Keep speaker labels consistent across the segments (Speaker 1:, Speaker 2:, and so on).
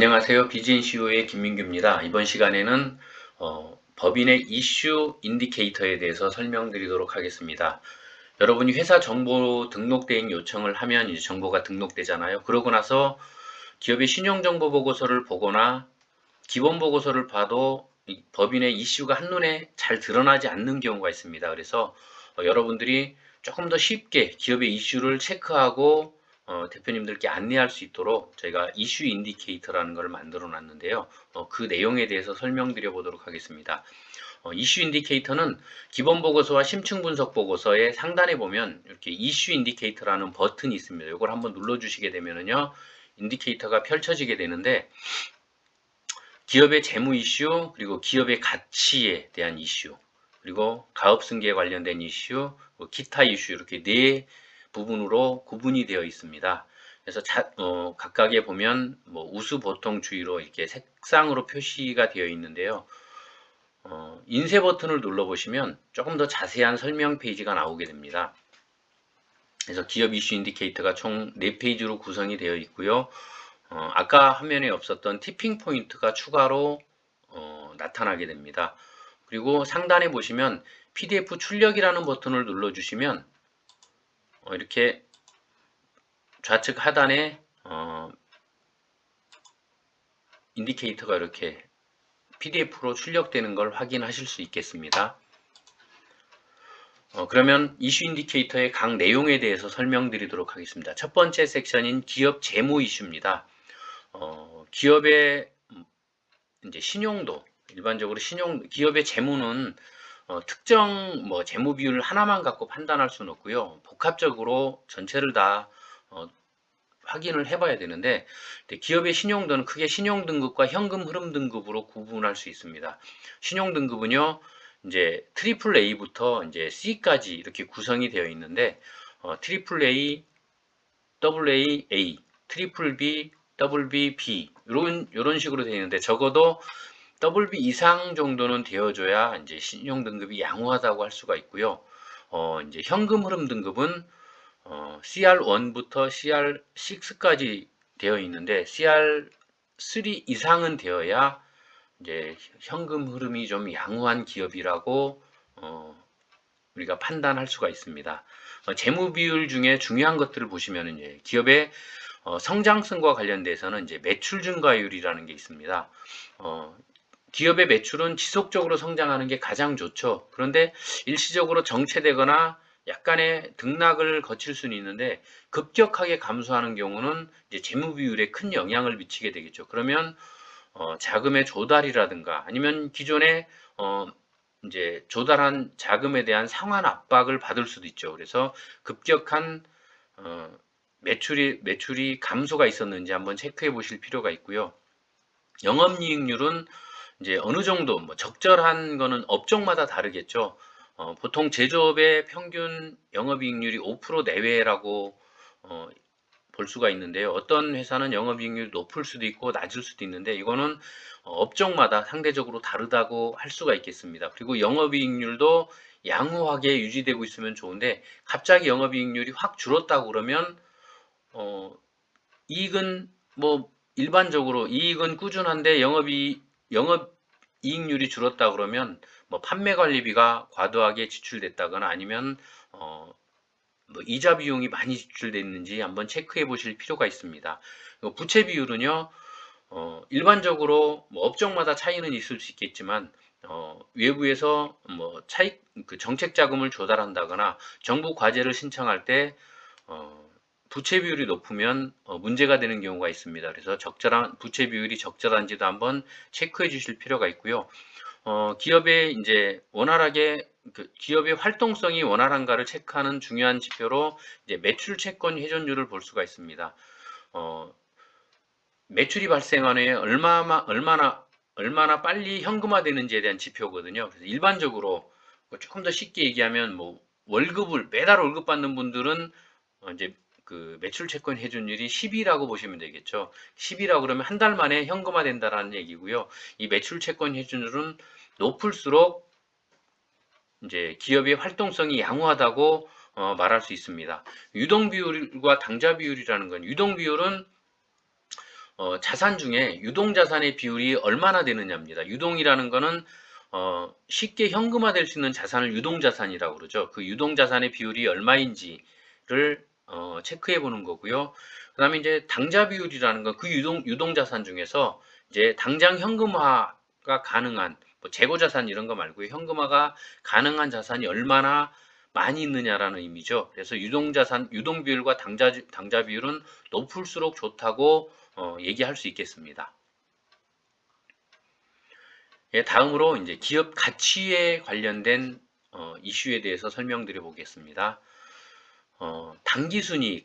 Speaker 1: 안녕하세요. BGNCO의 김민규입니다. 이번 시간에는 법인의 이슈 인디케이터에 대해서 설명드리도록 하겠습니다. 여러분이 회사 정보 등록 대행 요청을 하면 이제 정보가 등록되잖아요. 그러고 나서 기업의 신용정보 보고서를 보거나 기본 보고서를 봐도 법인의 이슈가 한눈에 잘 드러나지 않는 경우가 있습니다. 그래서 여러분들이 조금 더 쉽게 기업의 이슈를 체크하고 대표님들께 안내할 수 있도록 저희가 이슈 인디케이터라는 걸 만들어 놨는데요. 그 내용에 대해서 설명드려 보도록 하겠습니다. 이슈 인디케이터는 기본 보고서와 심층 분석 보고서의 상단에 보면 이렇게 이슈 인디케이터라는 버튼이 있습니다. 이걸 한번 눌러 주시게 되면은요, 인디케이터가 펼쳐지게 되는데, 기업의 재무 이슈, 그리고 기업의 가치에 대한 이슈, 그리고 가업 승계에 관련된 이슈, 기타 이슈, 이렇게 네 부분으로 구분이 되어 있습니다. 그래서 각각에 보면 우수 보통 주의로 이렇게 색상으로 표시가 되어 있는데요. 인쇄 버튼을 눌러 보시면 조금 더 자세한 설명 페이지가 나오게 됩니다. 그래서 기업 이슈 인디케이터가 총 4페이지로 구성이 되어 있고요. 아까 화면에 없었던 티핑 포인트가 추가로 나타나게 됩니다. 그리고 상단에 보시면 PDF 출력이라는 버튼을 눌러주시면 이렇게 좌측 하단에 인디케이터가 이렇게 PDF로 출력되는 걸 확인하실 수 있겠습니다. 그러면 이슈 인디케이터의 각 내용에 대해서 설명드리도록 하겠습니다. 첫 번째 섹션인 기업 재무 이슈입니다. 기업의 이제 신용도, 일반적으로 기업의 재무는 특정 재무 비율 하나만 갖고 판단할 수는 없고요. 복합적으로 전체를 다 확인을 해봐야 되는데, 기업의 신용도는 크게 신용등급과 현금 흐름 등급으로 구분할 수 있습니다. 신용등급은요, 이제 트리플 A부터 이제 C까지 이렇게 구성이 되어 있는데, 트리플 A, 더블 A, 트리플 B, 더블 B, 이런 식으로 되어 있는데, 적어도 더블 B 이상 정도는 되어줘야 이제 신용 등급이 양호하다고 할 수가 있고요. 이제 현금 흐름 등급은 CR1부터 CR6까지 되어 있는데 CR3 이상은 되어야 이제 현금 흐름이 좀 양호한 기업이라고 우리가 판단할 수가 있습니다. 재무 비율 중에 중요한 것들을 보시면 이제 기업의 성장성과 관련돼서는 이제 매출 증가율이라는 게 있습니다. 기업의 매출은 지속적으로 성장하는 게 가장 좋죠. 그런데 일시적으로 정체되거나 약간의 등락을 거칠 수는 있는데 급격하게 감소하는 경우는 이제 재무 비율에 큰 영향을 미치게 되겠죠. 그러면 자금의 조달이라든가 아니면 기존에 이제 조달한 자금에 대한 상환 압박을 받을 수도 있죠. 그래서 급격한 매출이 감소가 있었는지 한번 체크해 보실 필요가 있고요. 영업이익률은 이제 어느 정도 적절한 거는 업종마다 다르겠죠. 보통 제조업의 평균 영업이익률이 5% 내외라고 볼 수가 있는데요. 어떤 회사는 영업이익률이 높을 수도 있고 낮을 수도 있는데 이거는 업종마다 상대적으로 다르다고 할 수가 있겠습니다. 그리고 영업이익률도 양호하게 유지되고 있으면 좋은데 갑자기 영업이익률이 확 줄었다고 그러면 이익은 일반적으로 이익은 꾸준한데 영업이익률이 줄었다 그러면 판매 관리비가 과도하게 지출됐다거나 아니면 이자 비용이 많이 지출됐는지 한번 체크해 보실 필요가 있습니다. 부채 비율은요, 일반적으로 업종마다 차이는 있을 수 있겠지만 외부에서 정책 자금을 조달한다거나 정부 과제를 신청할 때 부채 비율이 높으면 문제가 되는 경우가 있습니다. 그래서 부채 비율이 적절한지도 한번 체크해 주실 필요가 있고요. 기업의 이제 기업의 활동성이 원활한가를 체크하는 중요한 지표로 이제 매출 채권 회전율을 볼 수가 있습니다. 매출이 발생한 후에 얼마나 빨리 현금화되는지에 대한 지표거든요. 그래서 일반적으로 조금 더 쉽게 얘기하면 매달 월급 받는 분들은 이제 그 매출 채권 회전율이 10이라고 보시면 되겠죠. 10이라고 그러면 한 달 만에 현금화 된다라는 얘기고요. 이 매출 채권 회전율은 높을수록 이제 기업의 활동성이 양호하다고 말할 수 있습니다. 유동 비율과 당좌 비율이라는 건 유동 비율은 자산 중에 유동자산의 비율이 얼마나 되느냐입니다. 유동이라는 거는 쉽게 현금화될 수 있는 자산을 유동자산이라고 그러죠. 그 유동자산의 비율이 얼마인지를 체크해 보는 거고요. 그 다음에 이제 당좌 비율이라는 건 그 유동자산 중에서 이제 당장 현금화가 가능한 뭐 재고자산 이런 거 말고 현금화가 가능한 자산이 얼마나 많이 있느냐라는 의미죠. 그래서 유동자산, 유동비율과 당좌 비율은 높을수록 좋다고 얘기할 수 있겠습니다. 예, 다음으로 이제 기업 가치에 관련된 이슈에 대해서 설명드려 보겠습니다.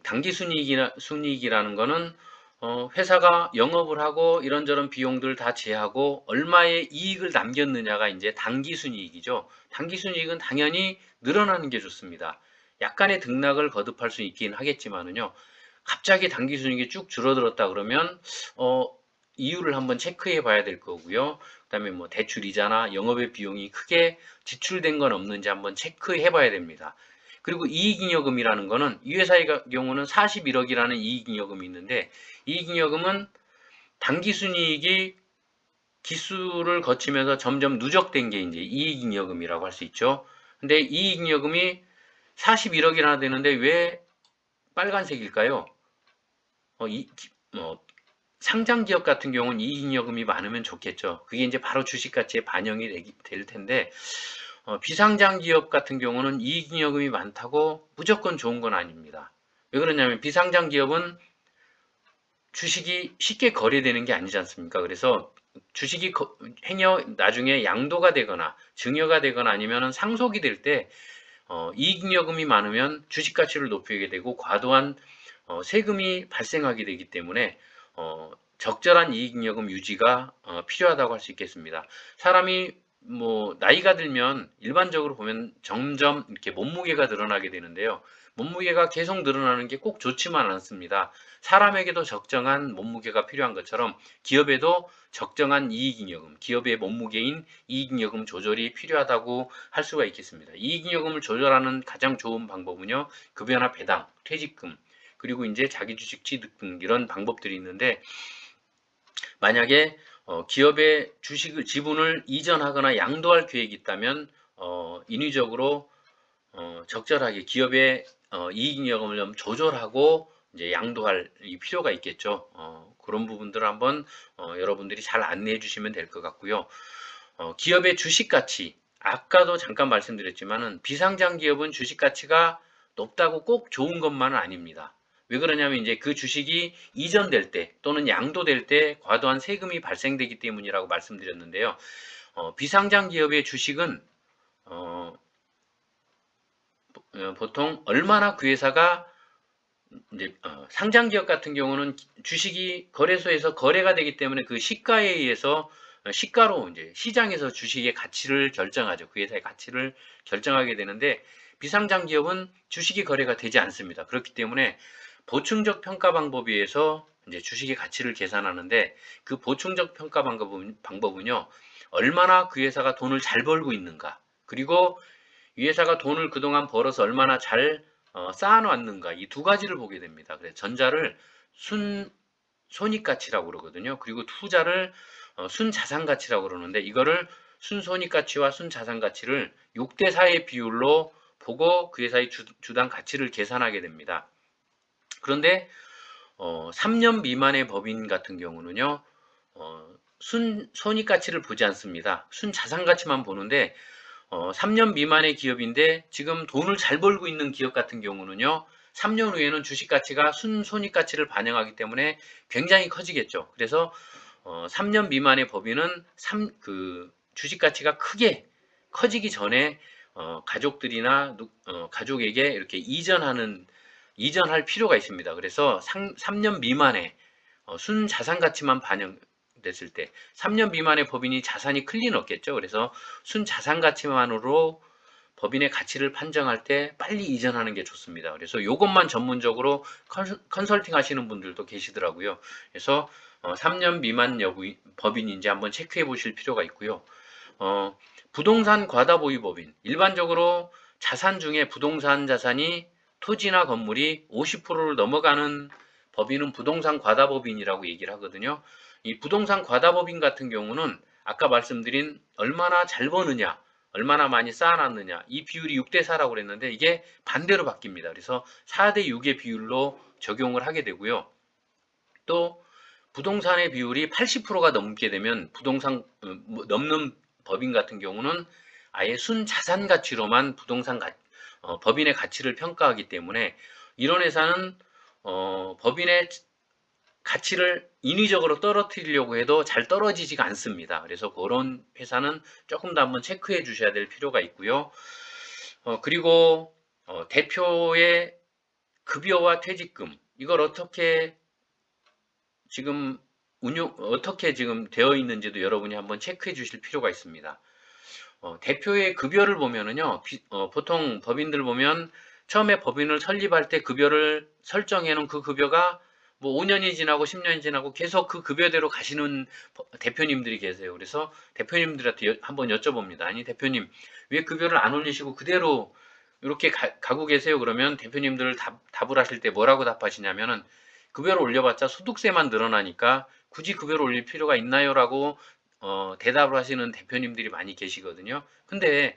Speaker 1: 단기순이익이라는 거는 회사가 영업을 하고 이런저런 비용들 다 제하고 얼마의 이익을 남겼느냐가 이제 단기순이익이죠. 단기순이익은 당연히 늘어나는 게 좋습니다. 약간의 등락을 거듭할 수 있긴 하겠지만은요. 갑자기 단기순이익이 쭉 줄어들었다 그러면 이유를 한번 체크해 봐야 될 거고요. 그다음에 뭐 대출 이자나 영업의 비용이 크게 지출된 건 없는지 한번 체크해 봐야 됩니다. 그리고 이익잉여금이라는 거는 이 회사의 경우는 41억이라는 이익잉여금이 있는데 이익잉여금은 당기순이익이 기수를 거치면서 점점 누적된 게 이제 이익잉여금이라고 할 수 있죠. 근데 이익잉여금이 41억이나 되는데 왜 빨간색일까요? 상장 기업 같은 경우는 이익잉여금이 많으면 좋겠죠. 그게 이제 바로 주식 가치에 반영이 될 텐데 비상장 기업 같은 경우는 이익잉여금이 많다고 무조건 좋은 건 아닙니다. 왜 그러냐면 비상장 기업은 주식이 쉽게 거래되는 게 아니지 않습니까? 그래서 주식이 나중에 양도가 되거나 증여가 되거나 아니면 상속이 될 때 이익잉여금이 많으면 주식 가치를 높이게 되고 과도한 세금이 발생하게 되기 때문에 적절한 이익잉여금 유지가 필요하다고 할 수 있겠습니다. 사람이 뭐 나이가 들면 일반적으로 보면 점점 이렇게 몸무게가 늘어나게 되는데요. 몸무게가 계속 늘어나는 게 꼭 좋지만 않습니다. 사람에게도 적정한 몸무게가 필요한 것처럼 기업에도 적정한 이익잉여금, 기업의 몸무게인 이익잉여금 조절이 필요하다고 할 수가 있겠습니다. 이익잉여금을 조절하는 가장 좋은 방법은요, 급여나 배당, 퇴직금, 그리고 이제 자기 주식 취득 등 이런 방법들이 있는데 만약에 기업의 주식을 지분을 이전하거나 양도할 계획이 있다면 인위적으로 적절하게 기업의 이익잉여금을 좀 조절하고 이제 양도할 필요가 있겠죠. 그런 부분들을 한번 여러분들이 잘 안내해 주시면 될 것 같고요. 기업의 주식 가치 아까도 잠깐 말씀드렸지만은 비상장 기업은 주식 가치가 높다고 꼭 좋은 것만은 아닙니다. 왜 그러냐면 이제 그 주식이 이전될 때 또는 양도될 때 과도한 세금이 발생되기 때문이라고 말씀드렸는데요. 비상장 기업의 주식은 보통 얼마나 그 회사가 이제 상장 기업 같은 경우는 주식이 거래소에서 거래가 되기 때문에 그 시가에 의해서 시가로 이제 시장에서 주식의 가치를 결정하죠. 그 회사의 가치를 결정하게 되는데 비상장 기업은 주식이 거래가 되지 않습니다. 그렇기 때문에 보충적 평가 방법에 의해서 이제 주식의 가치를 계산하는데 그 보충적 평가 방법은요. 얼마나 그 회사가 돈을 잘 벌고 있는가 그리고 이 회사가 돈을 그동안 벌어서 얼마나 잘 쌓아놨는가 이 두 가지를 보게 됩니다. 그래서 전자를 순손익가치라고 그러거든요. 그리고 투자를 순자산가치라고 그러는데 이거를 순손익가치와 순자산가치를 6대 4의 비율로 보고 그 회사의 주당 가치를 계산하게 됩니다. 그런데 3년 미만의 법인 같은 경우는요. 순손익가치를 보지 않습니다. 순자산가치만 보는데 3년 미만의 기업인데 지금 돈을 잘 벌고 있는 기업 같은 경우는요. 3년 후에는 주식 가치가 순손익 가치를 반영하기 때문에 굉장히 커지겠죠. 그래서 3년 미만의 법인은 주식 가치가 크게 커지기 전에 가족들이나 가족에게 이렇게 이전할 필요가 있습니다. 그래서 3년 미만의 순자산 가치만 반영됐을 때 3년 미만의 법인이 자산이 클 리는 없겠죠. 그래서 순자산 가치만으로 법인의 가치를 판정할 때 빨리 이전하는 게 좋습니다. 그래서 이것만 전문적으로 컨설팅 하시는 분들도 계시더라고요. 그래서 3년 미만 법인인지 한번 체크해 보실 필요가 있고요. 부동산 과다보유 법인 일반적으로 자산 중에 부동산 자산이 토지나 건물이 50%를 넘어가는 법인은 부동산 과다법인이라고 얘기를 하거든요. 이 부동산 과다법인 같은 경우는 아까 말씀드린 얼마나 잘 버느냐, 얼마나 많이 쌓아놨느냐, 이 비율이 6대 4라고 그랬는데 이게 반대로 바뀝니다. 그래서 4대 6의 비율로 적용을 하게 되고요. 또 부동산의 비율이 80%가 넘게 되면 부동산 넘는 법인 같은 경우는 아예 순자산 가치로만 법인의 가치를 평가하기 때문에 이런 회사는 법인의 가치를 인위적으로 떨어뜨리려고 해도 잘 떨어지지가 않습니다. 그래서 그런 회사는 조금 더 한번 체크해 주셔야 될 필요가 있고요. 그리고 대표의 급여와 퇴직금 이걸 어떻게 지금 되어 있는지도 여러분이 한번 체크해 주실 필요가 있습니다. 대표의 급여를 보면은요, 보통 법인들 보면 처음에 법인을 설립할 때 급여를 설정해 놓은 그 급여가 뭐 5년이 지나고 10년이 지나고 계속 그 급여대로 가시는 대표님들이 계세요. 그래서 대표님들한테 한번 여쭤봅니다. 아니, 대표님, 왜 급여를 안 올리시고 그대로 이렇게 가고 계세요? 그러면 대표님들 답을 하실 때 뭐라고 답하시냐면은 급여를 올려봤자 소득세만 늘어나니까 굳이 급여를 올릴 필요가 있나요? 라고 대답을 하시는 대표님들이 많이 계시거든요. 근데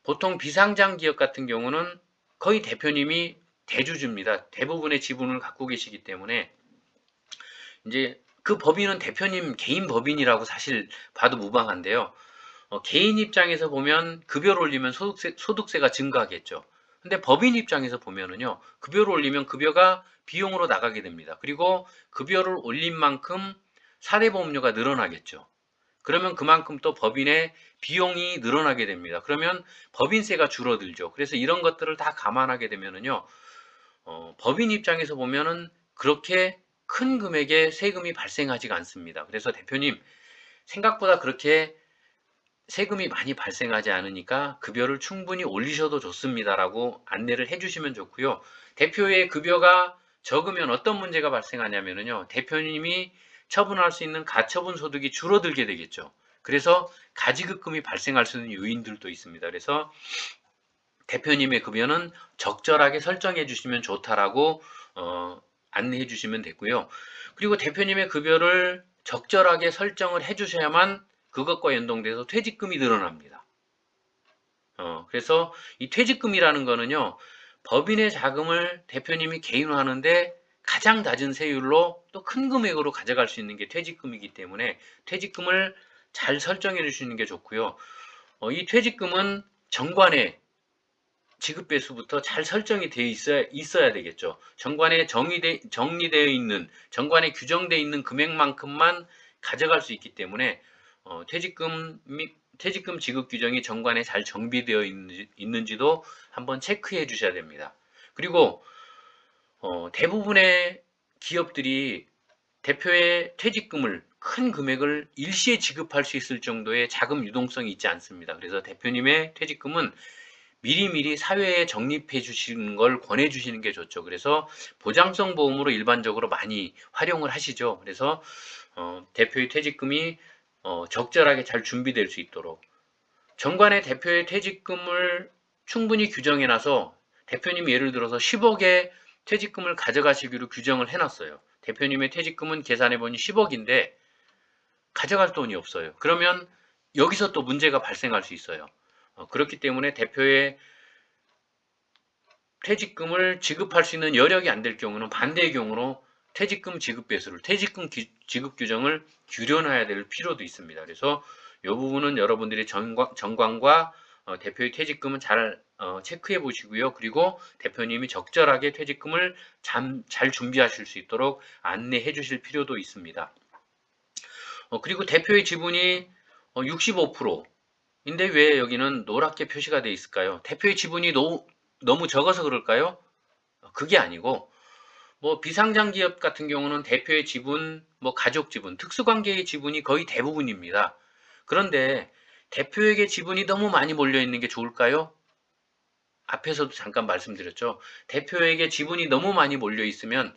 Speaker 1: 보통 비상장 기업 같은 경우는 거의 대표님이 대주주입니다. 대부분의 지분을 갖고 계시기 때문에 이제 그 법인은 대표님 개인 법인이라고 사실 봐도 무방한데요. 개인 입장에서 보면 급여를 올리면 소득세가 증가하겠죠. 근데 법인 입장에서 보면은요, 급여를 올리면 급여가 비용으로 나가게 됩니다. 그리고 급여를 올린 만큼 사대보험료가 늘어나겠죠. 그러면 그만큼 또 법인의 비용이 늘어나게 됩니다. 그러면 법인세가 줄어들죠. 그래서 이런 것들을 다 감안하게 되면은요, 법인 입장에서 보면은 그렇게 큰 금액의 세금이 발생하지가 않습니다. 그래서 대표님, 생각보다 그렇게 세금이 많이 발생하지 않으니까 급여를 충분히 올리셔도 좋습니다라고 안내를 해주시면 좋고요. 대표의 급여가 적으면 어떤 문제가 발생하냐면요. 대표님이 처분할 수 있는 가처분 소득이 줄어들게 되겠죠. 그래서 가지급금이 발생할 수 있는 요인들도 있습니다. 그래서 대표님의 급여는 적절하게 설정해 주시면 좋다라고 안내해 주시면 되고요. 그리고 대표님의 급여를 적절하게 설정을 해 주셔야만 그것과 연동돼서 퇴직금이 늘어납니다. 그래서 이 퇴직금이라는 거는요, 법인의 자금을 대표님이 개인화하는데 가장 낮은 세율로 또 큰 금액으로 가져갈 수 있는 게 퇴직금이기 때문에 퇴직금을 잘 설정해 주시는 게 좋고요. 이 퇴직금은 정관에 지급 배수부터 잘 설정이 되어 있어야 되겠죠. 정관에 정리되어 있는, 정관에 규정되어 있는 금액만큼만 가져갈 수 있기 때문에 퇴직금 지급 규정이 정관에 잘 정비되어 있는지도 한번 체크해 주셔야 됩니다. 그리고 대부분의 기업들이 대표의 퇴직금을 큰 금액을 일시에 지급할 수 있을 정도의 자금 유동성이 있지 않습니다. 그래서 대표님의 퇴직금은 미리미리 사회에 적립해 주시는 걸 권해 주시는 게 좋죠. 그래서 보장성 보험으로 일반적으로 많이 활용을 하시죠. 그래서 대표의 퇴직금이 적절하게 잘 준비될 수 있도록 정관의 대표의 퇴직금을 충분히 규정해 놔서 대표님이 예를 들어서 10억의 퇴직금을 가져가시기로 규정을 해놨어요. 대표님의 퇴직금은 계산해 보니 10억인데 가져갈 돈이 없어요. 그러면 여기서 또 문제가 발생할 수 있어요. 그렇기 때문에 대표의 퇴직금을 지급할 수 있는 여력이 안 될 경우는 반대의 경우로 퇴직금 지급 배수를, 퇴직금 지급 규정을 규정해야 될 필요도 있습니다. 그래서 이 부분은 여러분들이 정관과 대표의 퇴직금은 잘 체크해 보시고요. 그리고 대표님이 적절하게 퇴직금을 잘 준비하실 수 있도록 안내해 주실 필요도 있습니다. 그리고 대표의 지분이 65%인데 왜 여기는 노랗게 표시가 되어 있을까요? 대표의 지분이 너무 적어서 그럴까요? 그게 아니고 뭐 비상장 기업 같은 경우는 대표의 지분, 뭐 가족 지분, 특수관계의 지분이 거의 대부분입니다. 그런데 대표에게 지분이 너무 많이 몰려 있는 게 좋을까요? 앞에서도 잠깐 말씀드렸죠. 대표에게 지분이 너무 많이 몰려 있으면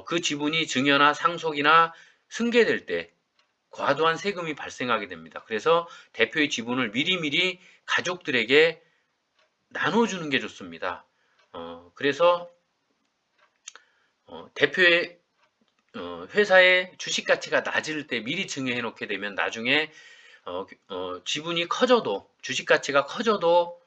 Speaker 1: 그 지분이 증여나 상속이나 승계될 때 과도한 세금이 발생하게 됩니다. 그래서 대표의 지분을 미리미리 가족들에게 나눠주는 게 좋습니다. 그래서 대표의 회사의 주식 가치가 낮을 때 미리 증여해 놓게 되면 나중에 지분이 커져도 주식 가치가 커져도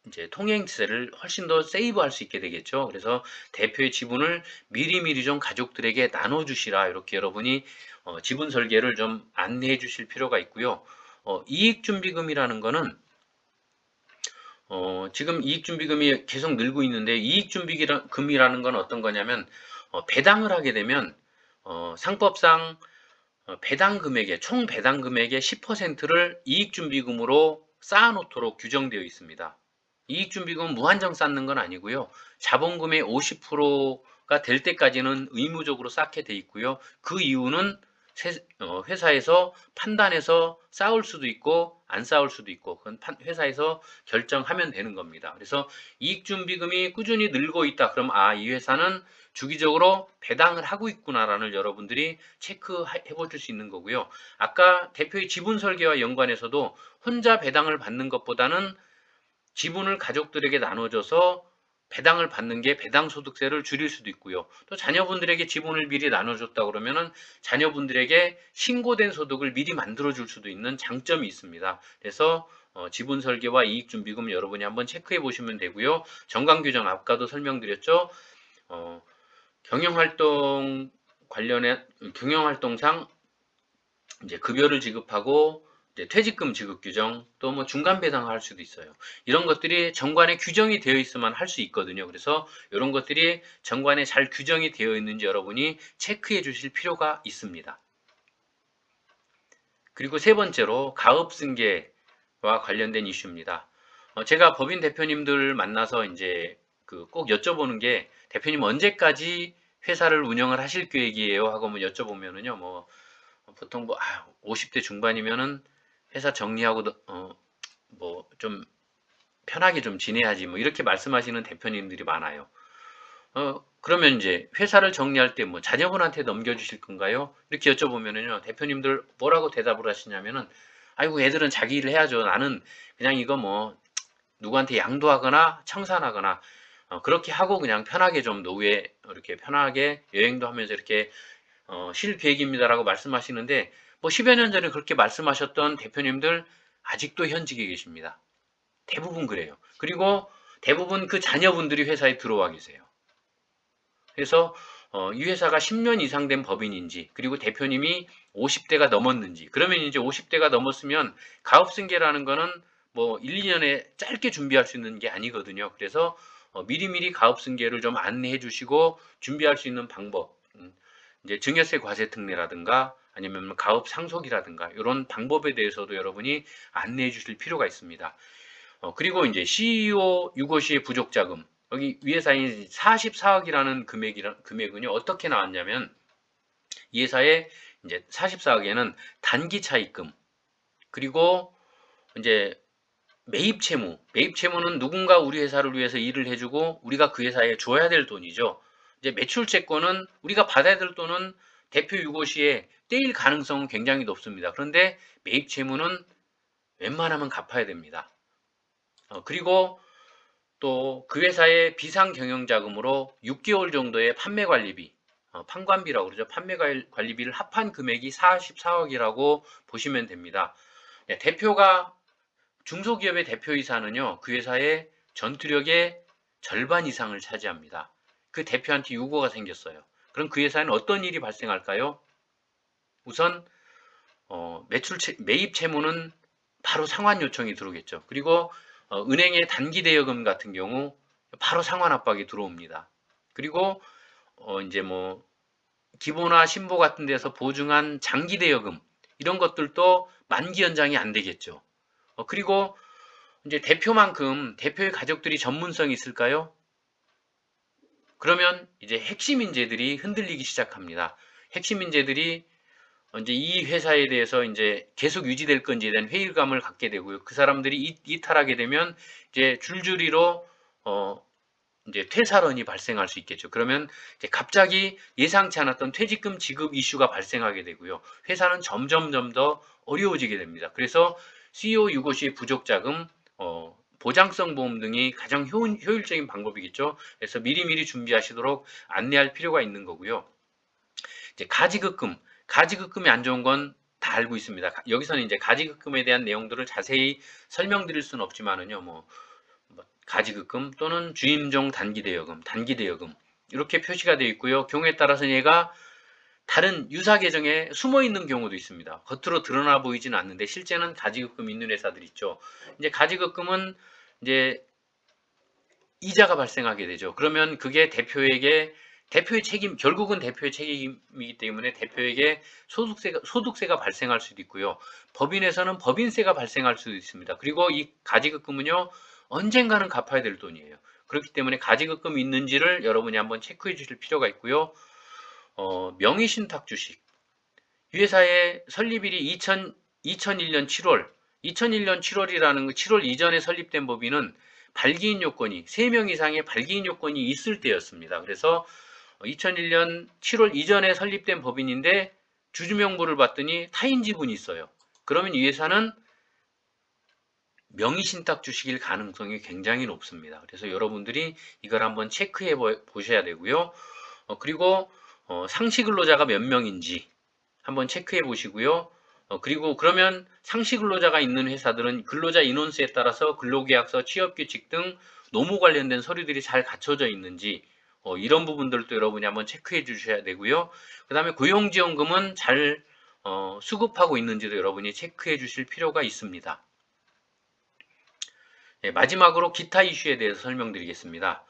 Speaker 1: 이제 통행세를 훨씬 더 세이브할 수 있게 되겠죠. 그래서 대표의 지분을 미리미리 좀 가족들에게 나눠주시라, 이렇게 여러분이 지분 설계를 좀 안내해 주실 필요가 있고요. 이익준비금이라는 거는 지금 이익준비금이 계속 늘고 있는데, 이익준비금이라는 건 어떤 거냐면 배당을 하게 되면 상법상 배당 금액의 총 배당 금액의 10%를 이익준비금으로 쌓아놓도록 규정되어 있습니다. 이익준비금은 무한정 쌓는 건 아니고요. 자본금의 50%가 될 때까지는 의무적으로 쌓게 돼 있고요. 그 이유는 회사에서 판단해서 쌓을 수도 있고 안 쌓을 수도 있고, 그건 회사에서 결정하면 되는 겁니다. 그래서 이익준비금이 꾸준히 늘고 있다, 그럼 이 회사는 주기적으로 배당을 하고 있구나라는 여러분들이 체크해 보실 수 있는 거고요. 아까 대표의 지분 설계와 연관해서도 혼자 배당을 받는 것보다는 지분을 가족들에게 나눠줘서 배당을 받는 게 배당소득세를 줄일 수도 있고요. 또 자녀분들에게 지분을 미리 나눠줬다 그러면은 자녀분들에게 신고된 소득을 미리 만들어줄 수도 있는 장점이 있습니다. 그래서 지분 설계와 이익준비금 여러분이 한번 체크해 보시면 되고요. 정관규정 아까도 설명드렸죠. 경영활동 경영활동상 이제 급여를 지급하고 이제 퇴직금 지급 규정, 또 뭐 중간 배당을 할 수도 있어요. 이런 것들이 정관에 규정이 되어 있으면 할 수 있거든요. 그래서 이런 것들이 정관에 잘 규정이 되어 있는지 여러분이 체크해 주실 필요가 있습니다. 그리고 세 번째로 가업승계와 관련된 이슈입니다. 제가 법인 대표님들 만나서 이제 꼭 여쭤보는 게, 대표님 언제까지 회사를 운영을 하실 계획이에요? 하고 뭐 여쭤보면은요, 뭐 보통 뭐 50대 중반이면은 회사 정리하고 뭐 좀 편하게 좀 지내야지, 뭐 이렇게 말씀하시는 대표님들이 많아요. 그러면 이제 회사를 정리할 때 뭐 자녀분한테 넘겨주실 건가요? 이렇게 여쭤보면은요, 대표님들 뭐라고 대답을 하시냐면은, 아이고 애들은 자기 일을 해야죠. 나는 그냥 이거 뭐 누구한테 양도하거나 청산하거나 그렇게 하고 그냥 편하게 좀 노후에 이렇게 편하게 여행도 하면서 이렇게 실 계획입니다라고 말씀하시는데, 뭐 10여 년 전에 그렇게 말씀하셨던 대표님들 아직도 현직에 계십니다. 대부분 그래요. 그리고 대부분 그 자녀분들이 회사에 들어와 계세요. 그래서 이 회사가 10년 이상 된 법인인지, 그리고 대표님이 50대가 넘었는지, 그러면 이제 50대가 넘었으면 가업승계라는 거는 뭐 1, 2년에 짧게 준비할 수 있는 게 아니거든요. 그래서 미리미리 가업승계를 좀 안내해 주시고 준비할 수 있는 방법, 이제 증여세 과세 특례라든가 아니면 가업 상속이라든가 이런 방법에 대해서도 여러분이 안내해 주실 필요가 있습니다. 그리고 이제 CEO 유고시의 부족자금, 여기 위에사인 44억이라는 금액은요, 어떻게 나왔냐면, 이 회사의 이제 44억에는 단기 차입금, 그리고 이제 매입 채무는 누군가 우리 회사를 위해서 일을 해주고 우리가 그 회사에 줘야 될 돈이죠. 이제 매출채권은 우리가 받아야 될 돈은 대표 유고시에 떼일 가능성은 굉장히 높습니다. 그런데 매입 채무는 웬만하면 갚아야 됩니다. 그리고 또 그 회사의 비상 경영 자금으로 6개월 정도의 판매 관리비, 판관비라고 그러죠. 판매 관리비를 합한 금액이 44억이라고 보시면 됩니다. 네, 중소기업의 대표이사는요, 그 회사의 전투력의 절반 이상을 차지합니다. 그 대표한테 유고가 생겼어요. 그럼 그 회사에는 어떤 일이 발생할까요? 우선 매입 채무는 바로 상환 요청이 들어오겠죠. 그리고 은행의 단기 대여금 같은 경우 바로 상환 압박이 들어옵니다. 그리고 이제 뭐 기보나 신보 같은 데서 보증한 장기 대여금, 이런 것들도 만기 연장이 안 되겠죠. 그리고 이제 대표의 가족들이 전문성이 있을까요? 그러면 이제 핵심 인재들이 흔들리기 시작합니다. 핵심 인재들이 이제 이 회사에 대해서 이제 계속 유지될 건지에 대한 회의감을 갖게 되고요. 그 사람들이 이탈하게 되면 이제 줄줄이로 이제 퇴사론이 발생할 수 있겠죠. 그러면 이제 갑자기 예상치 않았던 퇴직금 지급 이슈가 발생하게 되고요. 회사는 점점 더 어려워지게 됩니다. 그래서 CEO 유고시의 부족자금, 보장성 보험 등이 가장 효율적인 방법이겠죠. 그래서 미리미리 준비하시도록 안내할 필요가 있는 거고요. 이제 가지급금이 안 좋은 건 다 알고 있습니다. 여기서는 이제 가지급금에 대한 내용들을 자세히 설명드릴 수는 없지만은요, 뭐 가지급금 또는 주임종 단기대여금 이렇게 표시가 되어 있고요. 경우에 따라서 얘가 다른 유사 계정에 숨어 있는 경우도 있습니다. 겉으로 드러나 보이지는 않는데 실제는 가지급금 있는 회사들 있죠. 이제 가지급금은 이제 이자가 발생하게 되죠. 그러면 그게 대표의 책임, 결국은 대표의 책임이기 때문에 대표에게 소득세가 발생할 수도 있고요. 법인에서는 법인세가 발생할 수도 있습니다. 그리고 이 가지급금은요, 언젠가는 갚아야 될 돈이에요. 그렇기 때문에 가지급금이 있는지를 여러분이 한번 체크해 주실 필요가 있고요. 명의신탁 주식. 이 회사의 설립일이 2001년 7월, 2001년 7월이라는 7월 이전에 설립된 법인은 발기인 요건이 3명 이상의 발기인 요건이 있을 때였습니다. 그래서 2001년 7월 이전에 설립된 법인인데 주주명부를 봤더니 타인 지분이 있어요. 그러면 이 회사는 명의신탁 주식일 가능성이 굉장히 높습니다. 그래서 여러분들이 이걸 한번 체크해 보셔야 되고요. 그리고 상시 근로자가 몇 명인지 한번 체크해 보시고요. 그리고 그러면 상시 근로자가 있는 회사들은 근로자 인원수에 따라서 근로계약서, 취업규칙 등 노무 관련된 서류들이 잘 갖춰져 있는지 이런 부분들도 여러분이 한번 체크해 주셔야 되고요. 그 다음에 고용지원금은 잘 수급하고 있는지도 여러분이 체크해 주실 필요가 있습니다. 네, 마지막으로 기타 이슈에 대해서 설명드리겠습니다.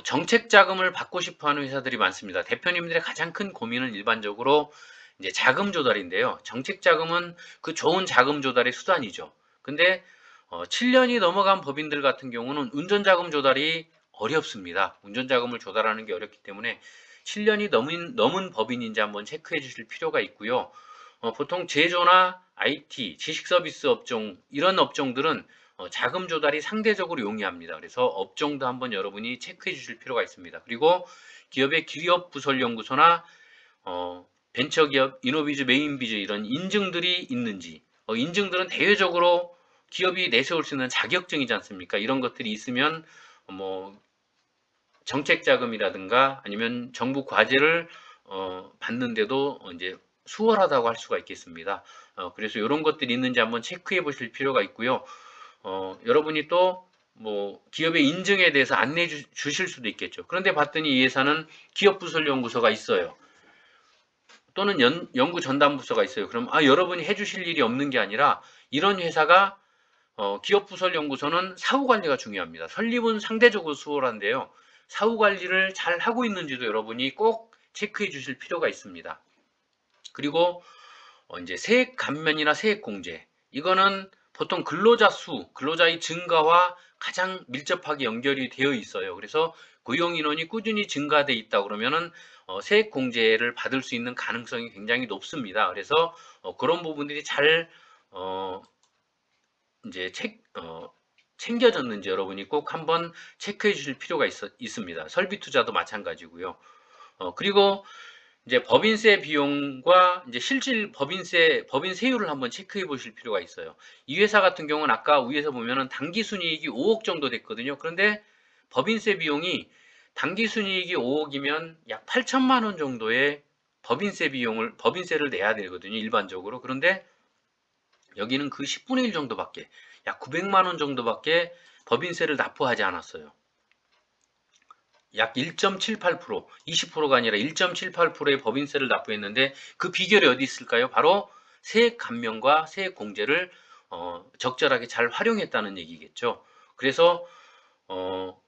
Speaker 1: 정책 자금을 받고 싶어 하는 회사들이 많습니다. 대표님들의 가장 큰 고민은 일반적으로 이제 자금 조달인데요. 정책 자금은 그 좋은 자금 조달의 수단이죠. 근데 7년이 넘어간 법인들 같은 경우는 운전 자금 조달이 어렵습니다. 운전 자금을 조달하는 게 어렵기 때문에 7년이 넘은 법인인지 한번 체크해 주실 필요가 있고요. 보통 제조나 IT, 지식 서비스 업종 이런 업종들은 자금 조달이 상대적으로 용이합니다. 그래서 업종도 한번 여러분이 체크해 주실 필요가 있습니다. 그리고 기업의 기업부설연구소나 벤처기업, 이노비즈, 메인비즈 이런 인증들이 있는지 인증들은 대외적으로 기업이 내세울 수 있는 자격증이지 않습니까? 이런 것들이 있으면 뭐 정책자금이라든가 아니면 정부 과제를 받는데도 이제 수월하다고 할 수가 있겠습니다. 그래서 이런 것들이 있는지 한번 체크해 보실 필요가 있고요. 여러분이 또 뭐 기업의 인증에 대해서 안내해 주실 수도 있겠죠. 그런데 봤더니 이 회사는 기업부설연구소가 있어요. 또는 연구전담부서가 있어요. 그럼 여러분이 해주실 일이 없는 게 아니라 이런 회사가 기업부설연구소는 사후관리가 중요합니다. 설립은 상대적으로 수월한데요. 사후관리를 잘 하고 있는지도 여러분이 꼭 체크해 주실 필요가 있습니다. 그리고 이제 세액 감면이나 세액 공제 이거는 보통 근로자 수, 근로자의 증가와 가장 밀접하게 연결이 되어 있어요. 그래서 고용 인원이 꾸준히 증가돼 있다 그러면은 세액 공제를 받을 수 있는 가능성이 굉장히 높습니다. 그래서 그런 부분들이 잘 이제 챙겨졌는지 여러분이 꼭 한번 체크해 주실 필요가 있습니다. 설비 투자도 마찬가지고요. 그리고 이제 법인세 비용과 이제 실질 법인세율을 한번 체크해 보실 필요가 있어요. 이 회사 같은 경우는 아까 위에서 보면은 당기순이익이 5억 정도 됐거든요. 그런데 법인세 비용이 당기순이익이 5억이면 약 8천만 원 정도의 법인세를 내야 되거든요. 일반적으로. 그런데 여기는 그 10분의 1 정도밖에, 약 900만 원 정도밖에 법인세를 납부하지 않았어요. 약 1.78%, 20%가 아니라 1.78%의 법인세를 납부했는데 그 비결이 어디 있을까요? 바로 세액 감면과 세액 공제를 적절하게 잘 활용했다는 얘기겠죠. 그래서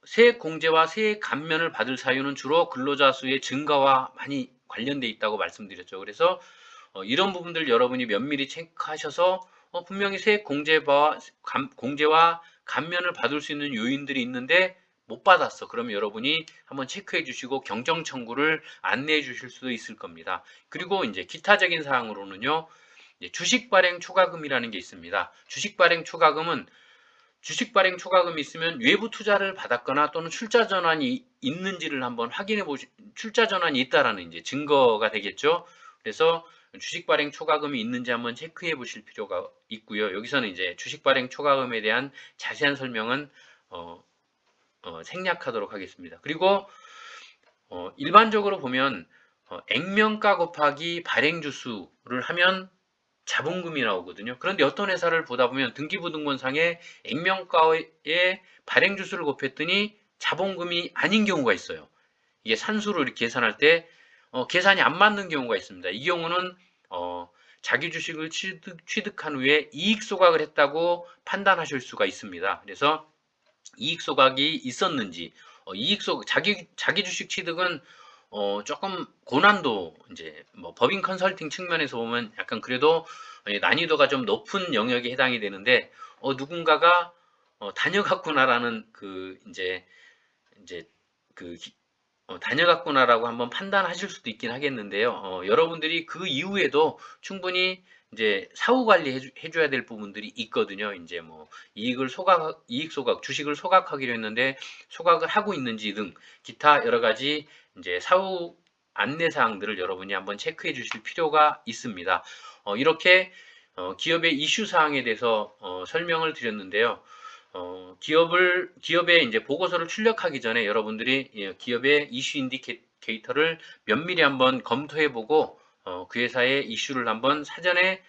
Speaker 1: 세액 공제와 세액 감면을 받을 사유는 주로 근로자 수의 증가와 많이 관련돼 있다고 말씀드렸죠. 그래서 이런 부분들 여러분이 면밀히 체크하셔서 분명히 세액 공제와 감면을 받을 수 있는 요인들이 있는데 못 받았어. 그러면 여러분이 한번 체크해 주시고 경정 청구를 안내해 주실 수도 있을 겁니다. 그리고 이제 기타적인 사항으로는요. 주식 발행 초과금이라는 게 있습니다. 주식 발행 초과금은 주식 발행 초과금이 있으면 외부 투자를 받았거나 또는 출자 전환이 있는지를 한번 확인해 출자 전환이 있다라는 이제 증거가 되겠죠. 그래서 주식 발행 초과금이 있는지 한번 체크해 보실 필요가 있고요. 여기서는 이제 주식 발행 초과금에 대한 자세한 설명은 생략하도록 하겠습니다. 그리고 일반적으로 보면 액면가 곱하기 발행주수를 하면 자본금이 나오거든요. 그런데 어떤 회사를 보다 보면 등기부등본상에 액면가에 발행주수를 곱했더니 자본금이 아닌 경우가 있어요. 이게 산수로 이렇게 계산할 때 계산이 안 맞는 경우가 있습니다. 이 경우는 자기 주식을 취득한 후에 이익 소각을 했다고 판단하실 수가 있습니다. 그래서 이익 소각이 있었는지, 자기 주식 취득은 조금 고난도, 이제 뭐 법인 컨설팅 측면에서 보면 약간 그래도 난이도가 좀 높은 영역에 해당이 되는데, 누군가가 다녀갔구나라는 이제 그 다녀갔구나라고 한번 판단하실 수도 있긴 하겠는데요. 여러분들이 그 이후에도 충분히 이제 사후 관리 해줘야 될 부분들이 있거든요. 이제 뭐 이익 소각, 주식을 소각하기로 했는데 소각을 하고 있는지 등 기타 여러 가지 이제 사후 안내 사항들을 여러분이 한번 체크해 주실 필요가 있습니다. 이렇게 기업의 이슈 사항에 대해서 설명을 드렸는데요. 기업에 이제 보고서를 출력하기 전에 여러분들이 기업의 이슈 인디케이터를 면밀히 한번 검토해보고 그 회사의 이슈를 한번 사전에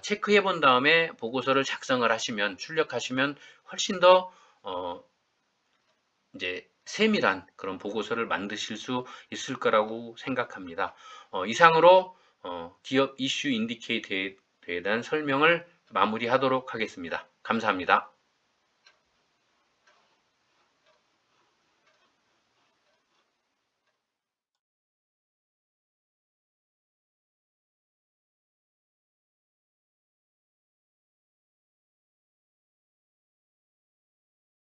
Speaker 1: 체크해 본 다음에 보고서를 작성을 하시면, 출력하시면 훨씬 더 이제 세밀한 그런 보고서를 만드실 수 있을 거라고 생각합니다. 이상으로 기업 이슈 인디케이터에 대한 설명을 마무리하도록 하겠습니다. 감사합니다.